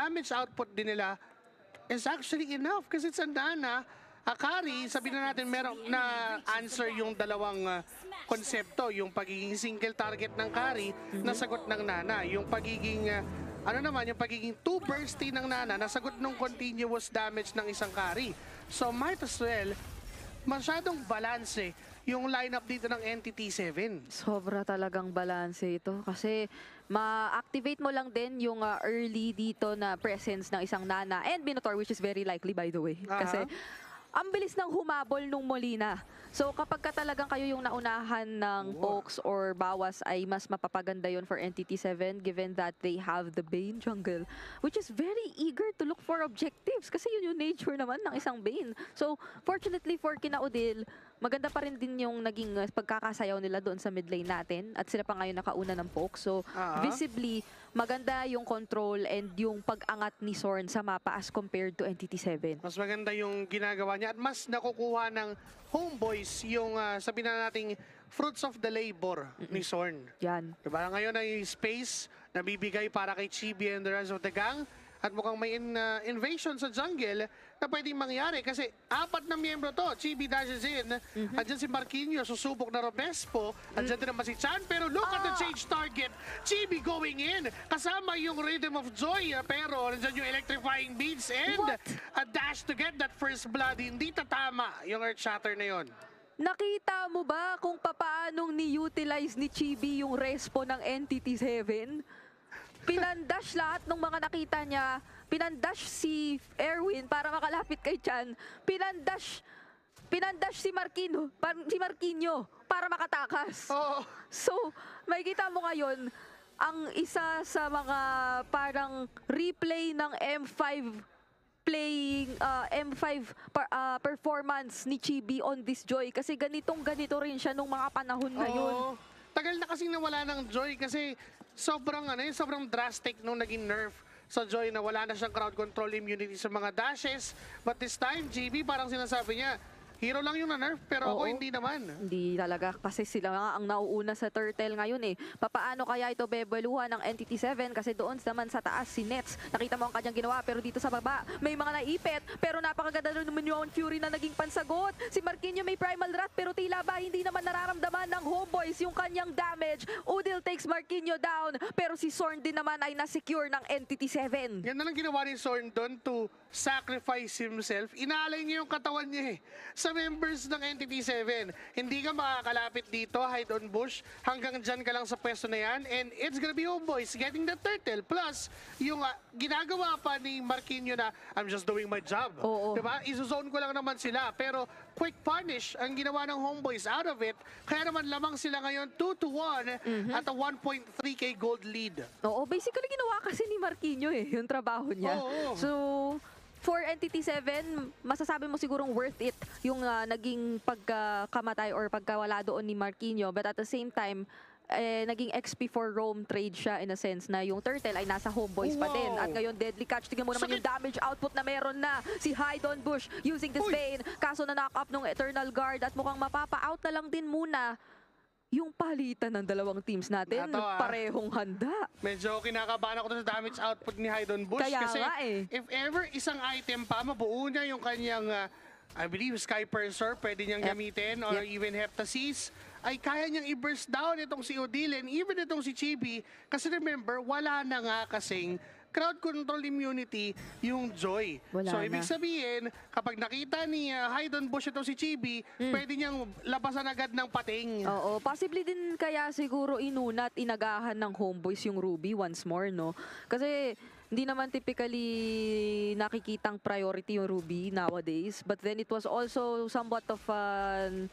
damage output din nila is actually enough kasi it's a Nana. Akari, sabihin na natin meron na answer yung dalawang konsepto, yung pagiging single target ng Kari, nasagot ng Nana. Yung pagiging, yung pagiging two bursty ng Nana, nasagot ng continuous damage ng isang Kari. So might as well, masyadong balanse yung lineup dito ng NTT7. Sobra talagang balanse ito kasi ma-activate mo lang din yung early dito na presence ng isang Nana and Minotaur, which is very likely by the way. Kasi ang bilis ng humabol nung Molina. So kapag ka talagang kayo yung naunahan ng pokes or bawas ay mas mapapaganda yon for NTT7 given that they have the Bane jungle which is very eager to look for objectives kasi yun yung nature naman ng isang Bane. So fortunately for Kinaudil, maganda pa rin din yung naging pagkakasayaw nila doon sa mid lane natin at sila pa ngayon nakauna ng poke. So visibly, maganda yung control and yung pag-angat ni Sorn sa mapa as compared to NTT7. Mas maganda yung ginagawa niya at mas nakukuha ng Homeboys yung sabihin na nating fruits of the labor ni Sorn. Yan. Diba? Ngayon ay space na bibigay para kay Chibi and the rest of the gang. At mukhang may invasion sa jungle na pwedeng mangyari kasi 4 na miyembro to. Chibi dashes in. Andyan si Marquinhos, susubok na Robespo. Andyan din naman si Chan. Pero look at the change target. Chibi going in. Kasama yung Rhythm of Joy. Pero andyan yung electrifying beats and a dash to get that first blood. Hindi tatama yung Earth Shatter na yon. Nakita mo ba kung papaanong ni-utilize ni Chibi yung respo ng NTT7? Pinandash lahat ng mga nakita niya. Pinandash si Erwin para makalapit kay Chan. Pinandash si Marquinhos para makatakas. So, makikita mo ngayon, ang isa sa mga parang replay ng M5 performance ni Chibi on this Joy. Kasi ganito rin siya nung mga panahon na yun. Tagal na kasing nawala ng Joy kasi sobrang drastic nung naging nerf sa Joy na wala na siyang crowd control immunity sa mga dashes. But this time, GB parang sinasabi niya, hero lang yung na-nerf, pero ako hindi naman. Hindi talaga, kasi sila nga ang nauuna sa Turtle ngayon eh. Papaano kaya ito bebeluhan ng NTT7? Kasi doon naman sa taas si Nets. Nakita mo ang kanyang ginawa, pero dito sa baba, may mga naipit. Pero napakaganda naman yung Fury na naging pansagot. Si Marquinhos may Primal Rat, pero tila ba hindi naman nararamdaman ng Homeboys yung kanyang damage. Udil takes Marquinhos down, pero si Sorn din naman ay na-secure ng NTT7. Yan na lang ginawa ni Sorn doon to sacrifice himself. Inaalay niya yung katawan niya sa members ng NTT7. Hindi ka makakalapit dito, hide on bush. Hanggang dyan ka lang sa pwesto na yan. And it's gonna be Homeboys getting the turtle. Plus, yung ginagawa pa ni Marquinhos na, I'm just doing my job. Diba? Iso-zone ko lang naman sila. Pero quick punish ang ginawa ng Homeboys out of it. Kaya naman lamang sila ngayon 2-1 at a 1.3k gold lead. Basically ginawa kasi ni Marquinhos yung trabaho niya. So, for NTT7, masasabi mo sigurong worth it yung naging pagkamatay or pagkawala doon ni Marquinhos. But at the same time, naging XP for Rome trade siya in a sense na yung Turtle ay nasa Homeboys pa din. At ngayon, Deadly Catch. Tingnan mo naman yung damage output na meron na si Hydon Bush using this Bane. Kaso na knock up ng Eternal Guard at mukhang mapapa-out na lang din muna yung palitan ng dalawang teams natin. Parehong handa. Medyo kinakabahan ako sa damage output ni Hydon Bush. Kaya kasi nga if ever isang item pa, mabuo niya yung kanyang, I believe, Sky Purser, pwede niyang gamitin, or even Heptasis, ay kaya niyang i-burst down itong si Udil and even itong si Chibi. Kasi remember, wala na nga kasing crowd control immunity yung Joy. So ibig sabihin, kapag nakita ni Hydon Bush itong si Chibi, pwede niyang labasan agad ng pating. Possibly din kaya siguro inuna at inagahan ng Homeboys yung Ruby once more, no? Kasi hindi naman typically nakikitang priority yung Ruby nowadays. But then it was also somewhat of an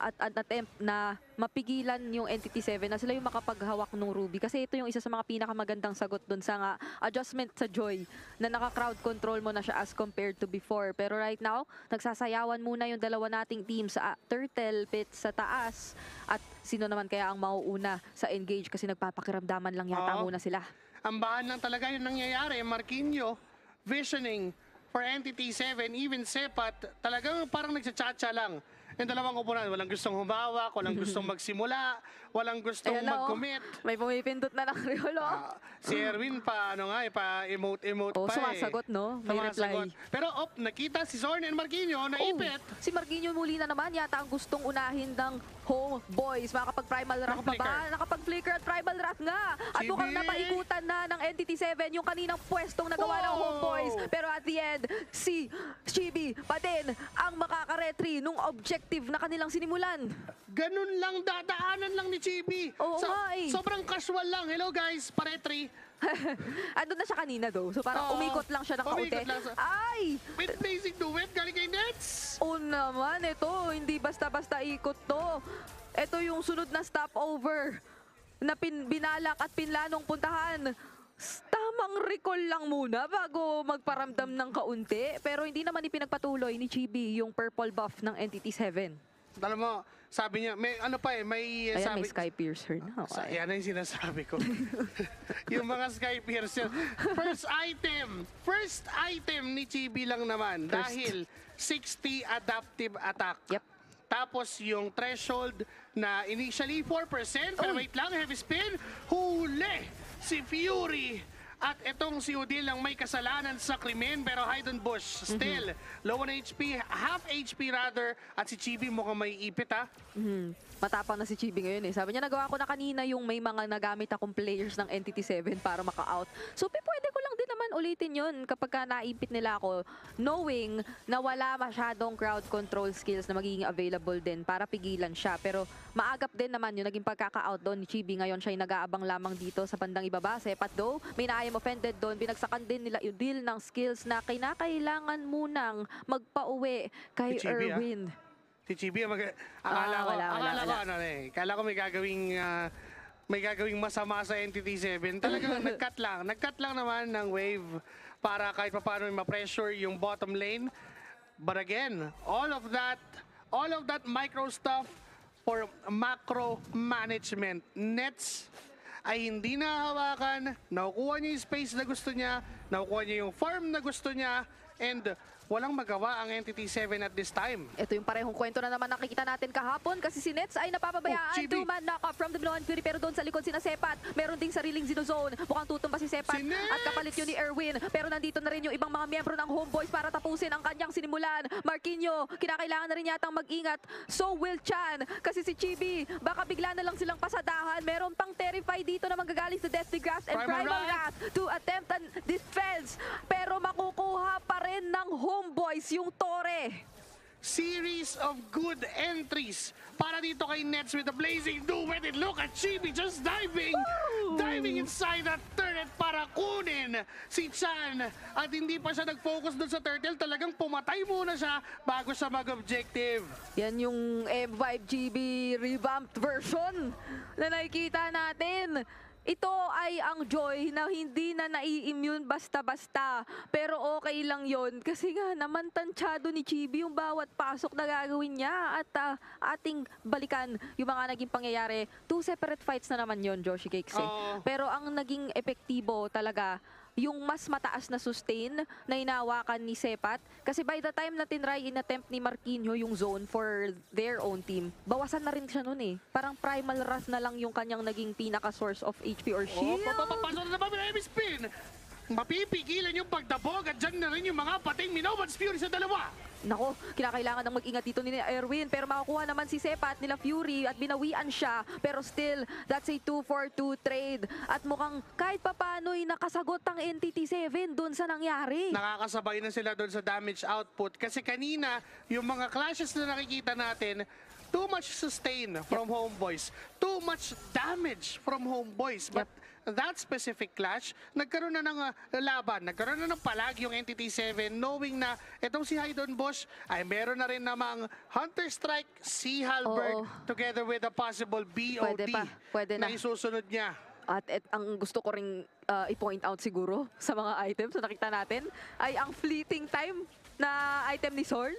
attempt na mapigilan yung NTT7 na sila yung makapaghawak ng Ruby. Kasi ito yung isa sa mga pinakamagandang sagot dun sa adjustment sa Joy na naka-crowd control mo na siya as compared to before. Pero right now, nagsasayawan muna yung dalawa nating team sa Turtle Pit sa taas. At sino naman kaya ang mauuna sa engage kasi nagpapakiramdaman lang yata muna sila. Ambahan lang talaga yung nangyayari. Marquinhos, visioning for NTT7, even Sepat, talagang parang nagtsatsa lang. Yung dalawang koponan, walang gustong humawak, walang gustong magsimula, walang gustong Ayan na, oh. mag-commit. May pumipindot na ng Riolo. Si Erwin pa, pa-emote-emote pa Sumasagot, no? May reply. Pero, nakita si Zorn and Marquinhos, naipit. Si Marquinhos muli na naman, yata ang gustong unahin ng Homeboys. Makakapag-Primal Wrath pa ba? Nakapag-Flicker at Primal Wrath nga. At Chibi! mukhang napaikutan na ng NTT7 yung kaninang pwestong nagawa ng Homeboys. Pero at the end, si Chibi pa din ang makakaretry nung objective na kanilang sinimulan. Ganun lang, dadaanan lang ni Chibi. Oo nga eh. Sobrang casual lang. Hello guys, paretry. Andun na siya kanina though. So parang umikot lang siya ng kaunti. Umikot lang Ay! With Blazing Duet, galing kay Nets. Oo naman, ito. Hindi basta-basta ikot to. Ito yung sunod na stopover na binalak at pinlanong puntahan. Tamang recall lang muna bago magparamdam ng kaunti. Pero hindi naman ipinagpatuloy ni Chibi yung purple buff ng NTT7. Alam mo, sabi niya, may may Ayan, sabi. may Sky Piercer na. Yan ang sinasabi ko. Yung mga Sky Piercer. First item ni Chibi lang naman. Dahil 60 adaptive attack. Yep. Tapos yung threshold na initially 4%, pero wait lang, heavy spin, huli si Fury. At itong si Udil ang may kasalanan sa krimen, pero Haydon Bush still low on HP, half HP rather, at si Chibi mukhang may ipit Matapang na si Chibi ngayon eh. Sabi niya, nagawa ko na kanina yung may mga nagamit akong players ng NTT7 para maka-out. So, pwede ko lang din naman ulitin yun kapag ka naipit nila ako, knowing na wala masyadong crowd control skills na magiging available din para pigilan siya. Pero maagap din naman yung naging pagkaka-out doon ni Chibi. Ngayon siya nag-aabang lamang dito sa bandang ibaba. Sepat though, may naayam offended doon. Binagsakan din nila yung deal ng skills na kinakailangan munang magpa-uwi kay Erwin. Si Chibi, akala ko may gagawing masama sa NTT7. Talagang nag-cut lang naman ng wave para kahit paano ma-pressure yung bottom lane. But again, all of that micro stuff for macro management. Nets ay hindi nahawakan, nakukuha niya yung space na gusto niya, nakukuha niya yung farm na gusto niya, and walang magawa ang NTT7 at this time. Ito yung parehong kwento na naman nakikita natin kahapon kasi si Nets ay napapabayaan. Two-man knock-up from the Blood Fury pero doon sa likod sina Sepat. Meron ding sariling Zinozone. Mukhang tutumba si Sepat at kapalit yun ni Erwin. Pero nandito na rin yung ibang mga miyembro ng Homeboys para tapusin ang kanyang sinimulan. Marquinhos, kinakailangan na rin yatang mag-ingat. So will Chan kasi si Chibi, baka bigla na lang silang pasadahan. Meron pang Terrify dito na manggagaling sa Deathly Grasp and Primal Wrath to attempt an defense. Pero makukuha pa rin ng Homeboys yung Torre. Series of good entries para dito kay Nets with the Blazing Duet. And look at Chibi just diving inside that turret para kunin si Chan. At hindi pa siya nag-focus doon sa turtle, talagang pumatay muna siya bago siya mag-objective. Yan yung M5GB revamped version na nakikita natin. Ito ay ang Joy na hindi na nai-immune basta-basta. Pero okay lang yon kasi nga naman tansyado ni Chibi yung bawat pasok na gagawin niya. At ating balikan yung mga naging pangyayari. 2 separate fights na naman yon, Joshi Cakes. Pero ang naging epektibo talaga yung mas mataas na sustain na inawakan ni Sepat. Kasi by the time na tinry in-attempt ni Marquinhos yung zone for their own team, bawasan na rin siya nun eh. Parang Primal Wrath na lang yung kanyang naging pinaka-source of HP or shield. Papapasok na naman may spin. Mapipigilan yung pagdabog at dyan na rin yung mga pating Minoban's Fury sa dalawa. Nako, kinakailangan ng mag-ingat dito ni Erwin. Pero makukuha naman si Sepa at nila Fury at binawian siya. Pero still, that's a 2-for-2 trade. At mukhang kahit papano'y nakasagot ang NTT7 dun sa nangyari. Nakakasabay na sila dun sa damage output. Kasi kanina, yung mga clashes na nakikita natin, too much sustain from Homeboys. Too much damage from Homeboys. But that specific clash, nagkaroon na ng laban, nagkaroon na ng palag yung NTT7 knowing na itong si Haydon Bush ay meron na rin namang Hunter Strike, Sea Halberd together with a possible BOD Pwede na isusunod niya. At ang gusto ko ring i-point out siguro sa mga items na nakita natin ay ang fleeting time na item ni Zorn.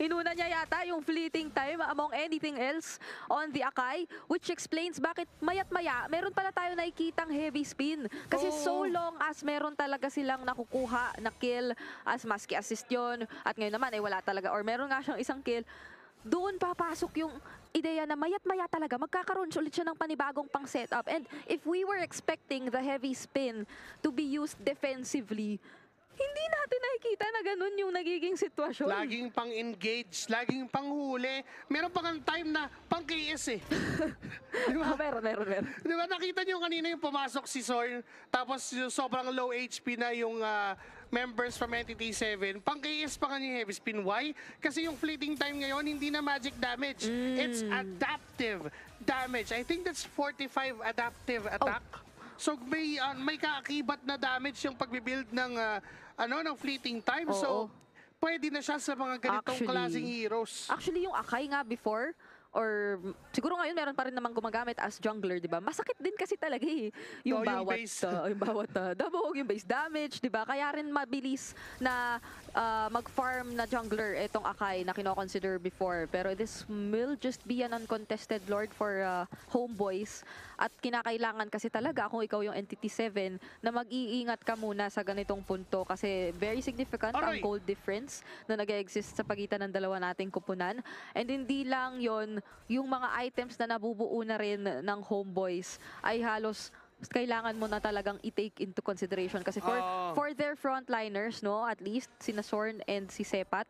Inuna niya yata yung fleeting time among anything else on the Akai, which explains bakit mayat-maya meron pala tayo nakikitang heavy spin. Kasi so long as meron talaga silang nakukuha na kill as maski assist yun, at ngayon naman ay wala talaga or meron nga siyang isang kill, doon papasok yung ideya na maya't maya talaga magkakaroon ulit siya ng panibagong pang setup. And if we were expecting the heavy spin to be used defensively, hindi natin nakikita na ganun yung nagiging sitwasyon. Laging pang-engage, laging pang-huli. Meron pa kang time na pang-KS eh. Di ba? Meron. Di ba nakita niyo kanina yung pumasok si Zorn, tapos yung sobrang low HP na yung members from Entity 7, pang-KS pa kanya yung heavy spin. Why? Kasi yung fleeting time ngayon, hindi na magic damage. It's adaptive damage. I think that's 45 adaptive attack. So may kaakibat na damage yung pagbibuild ng ng fleeting time. So pwede na siya sa mga ganitong klaseng heroes. Actually, yung Akai nga before, or siguro ngayon meron pa rin naman gumagamit as jungler, di ba? Masakit din kasi talaga eh. Yung bawat dabog, yung base damage, di ba? Kaya rin mabilis na mag-farm na jungler itong Akai na kino-consider before. Pero this will just be an uncontested lord for homeboys. At kinakailangan kasi talaga kung ikaw yung Entity 7 na mag-iingat ka muna sa ganitong punto kasi very significant ang gold difference na nag-exist sa pagitan ng dalawa nating kupunan. And hindi lang yon, yung mga items na nabubuo na rin ng homeboys ay halos kailangan mo na talagang i-take into consideration kasi for their frontliners, no, at least sina Sorn and si Sepat,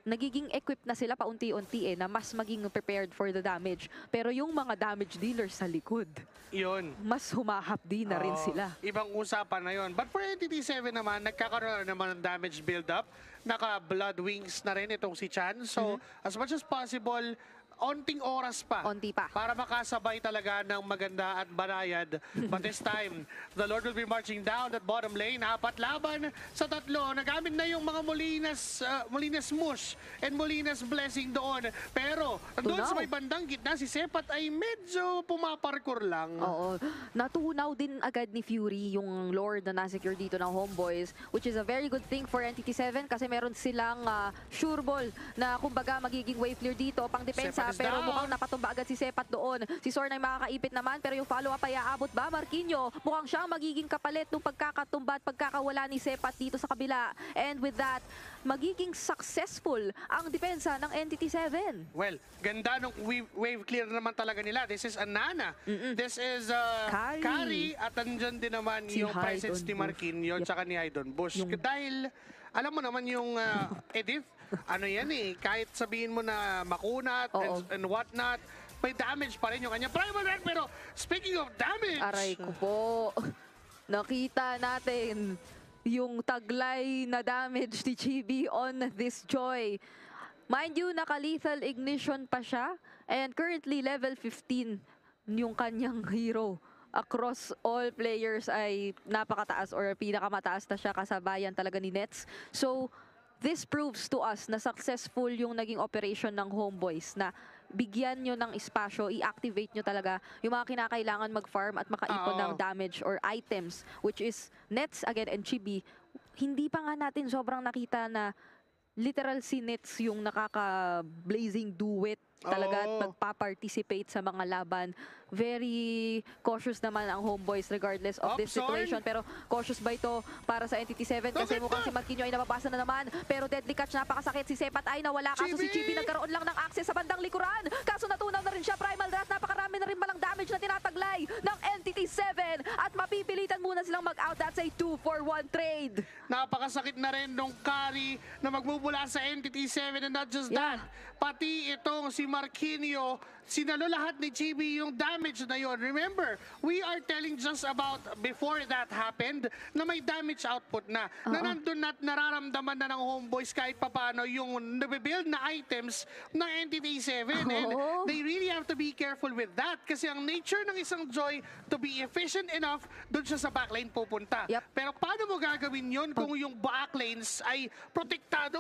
nagiging equipped na sila paunti-unti na mas maging prepared for the damage. Pero yung mga damage dealers sa likod, yun, mas humahapdi na rin sila. Ibang usapan na yun. But for Entity 7 naman, nagkakaroon naman ng damage build-up. Naka-blood wings na rin itong si Chan. So, as much as possible, onting oras pa. Onti pa. Para makasabay talaga ng maganda at banayad. But this time, the Lord will be marching down that bottom lane. 4 laban sa 3. Nagamit na yung mga Molinas Mush and Molinas Blessing doon. Pero, doon sa may bandang gitna, si Sepat ay medyo pumaparkour lang. Oo. Natunaw din agad ni Fury yung Lord na nasecure dito ng Homeboys, which is a very good thing for Entity 7 kasi meron silang sure ball na kumbaga magiging wave clear dito pang depensa. Pero mukhang napatumba agad si Sepat doon. Si Sorn ay makakaipit naman pero yung follow-up ay aabot ba? Marquinho, mukhang siyang magiging kapalit ng pagkakatumba at pagkakawala ni Sepat dito sa kabila. And with that, magiging successful ang depensa ng Entity 7. Well, ganda nung wave clear naman talaga nila. This is Anana. This is Kari. At andyan din naman Si yung Haidon presence ni Marquinho tsaka ni Haidon Bush. Dahil, alam mo naman yung Edith, ano yan kahit sabihin mo na makunat and whatnot, may damage pa rin yung kanya primal red. Pero speaking of damage, aray ko po, nakita natin yung taglay na damage ni Chibi on this Joy. Mind you, naka-lethal ignition pa siya and currently level 15 yung kanyang hero. Across all players ay napakataas or pinakamataas na siya kasabayan talaga ni Nets. So, this proves to us na successful yung naging operation ng Homeboys na bigyan nyo ng espasyo, i-activate nyo talaga yung mga kinakailangan mag-farm at makaipon ng damage or items, which is Nets again and Chibi. Hindi pa nga natin sobrang nakita na literal si Nets yung nakaka-blazing duet talaga at magpa-participate sa mga laban. Very cautious naman ang Homeboys regardless of this situation. Pero cautious ba ito para sa Entity 7? Kasi mukhang si Marquinho ay nababasa na naman. Pero deadly catch, napakasakit. Si Sepat ay nawala. Kaso si Chibi nagkaroon lang ng access sa bandang likuran. Kaso natunaw na rin siya. Primal Wrath, napakarami na rin balang damage na tinataglay ng Entity 7. At mapipilitan muna silang mag-out. That's a 2-for-1 trade. Napakasakit na rin nung Kari na magmumula sa Entity 7 and not just that. Pati itong si Marquinho, sinalo lahat ni Chibi yung damage na yon. Remember, we are telling just about before that happened na may damage output na. Na nandun at nararamdaman na ng Homeboys kahit papano yung nabibuild na items ng Entity 7. And they really have to be careful with that kasi ang nature ng isang Joy to be efficient enough, doon siya sa backlane pupunta. Pero paano mo gagawin yon kung yung backlanes ay protektado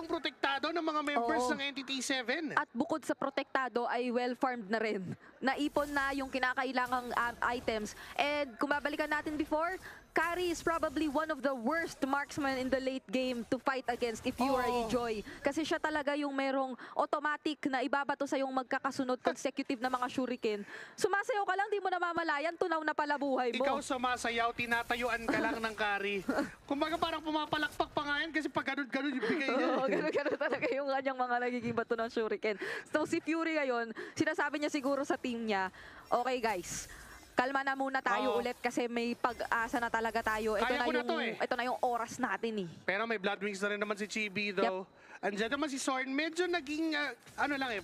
ng mga members ng Entity 7? At bukod sa protektado ay well-farmed na rin. Naipon na yung kinakailangang items. And kung babalikan natin before, Kari is probably one of the worst marksmen in the late game to fight against if you are a Joy. Kasi siya talaga yung merong automatic na ibabato sa yung magkakasunod consecutive na mga shuriken. Sumasayaw ka lang, di mo namamalayan, tunaw na pala buhay mo. Ikaw sumasayaw, tinatayuan ka lang ng Kari. Kumbaga parang pumapalakpak pa nga nga yan kasi pag ganun-ganun yung bigay niya. Oo, ganun talaga yung kanyang mga nagiging bato ng shuriken. So si Fury ngayon, sinasabi niya siguro sa team niya, okay guys, kalma na muna tayo ulit kasi may pag-asa na talaga tayo. Ito na yung oras natin eh. Pero may blood wings na rin naman si Chibi though. Andiyan naman si Zorn, medyo naging,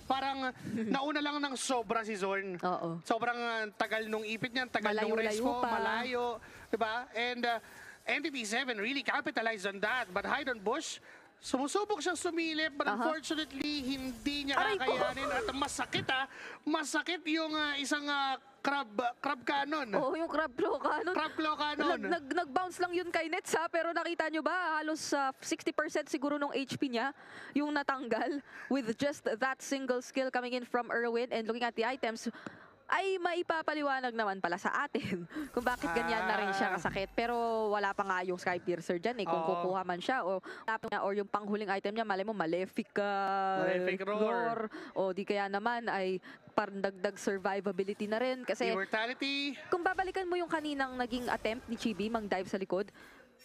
parang nauna lang ng sobra si Zorn. Oo. Sobrang tagal nung ipit niya, tagal nung Malayo-layo respo, pa. malayo. Diba? And Entity 7 really capitalized on that. But Hydon Bush, sumusubok siyang sumilip, but unfortunately, hindi niya Aray ko. kakayanin. At masakit yung isang crab cannon. Oo, yung crab claw cannon. Crab claw cannon. Nag-bounce lang yun kay Nets ha, pero nakita nyo ba, halos 60% siguro nung HP niya, yung natanggal with just that single skill coming in from Erwin. And looking at the items, ay maipapaliwanag naman pala sa atin kung bakit ganyan na rin siya kasakit. Pero wala pa nga yung Sky Piercer dyan eh, kung kukuha man siya or yung panghuling item niya, malay mo, Malefic Roar. O di kaya naman ay parang dagdag survivability na rin. Kasi Immortality. kung babalikan mo yung kaninang naging attempt ni Chibi, mang-dive sa likod,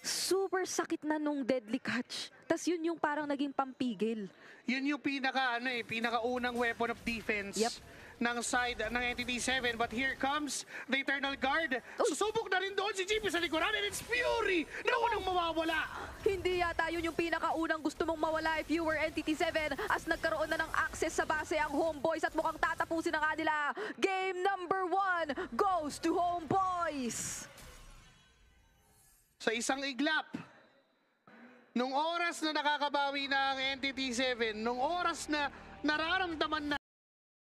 super sakit na nung deadly catch. Tas yun yung parang naging pampigil. Yun yung pinakaunang weapon of defense. Yep. Ng side ng Entity 7. But here comes the Eternal Guard. Susubok na rin doon si GP sa likuran and it's Fury na unang mawawala. Hindi yata yun yung pinakaunang gusto mong mawala if you were Entity 7 as nagkaroon na ng access sa base ang Homeboys at mukhang tatapusin na nga nila. Game number 1 goes to Homeboys. Sa isang iglap, nung oras na nakakabawi na ang Entity 7, nung oras na nararamdaman na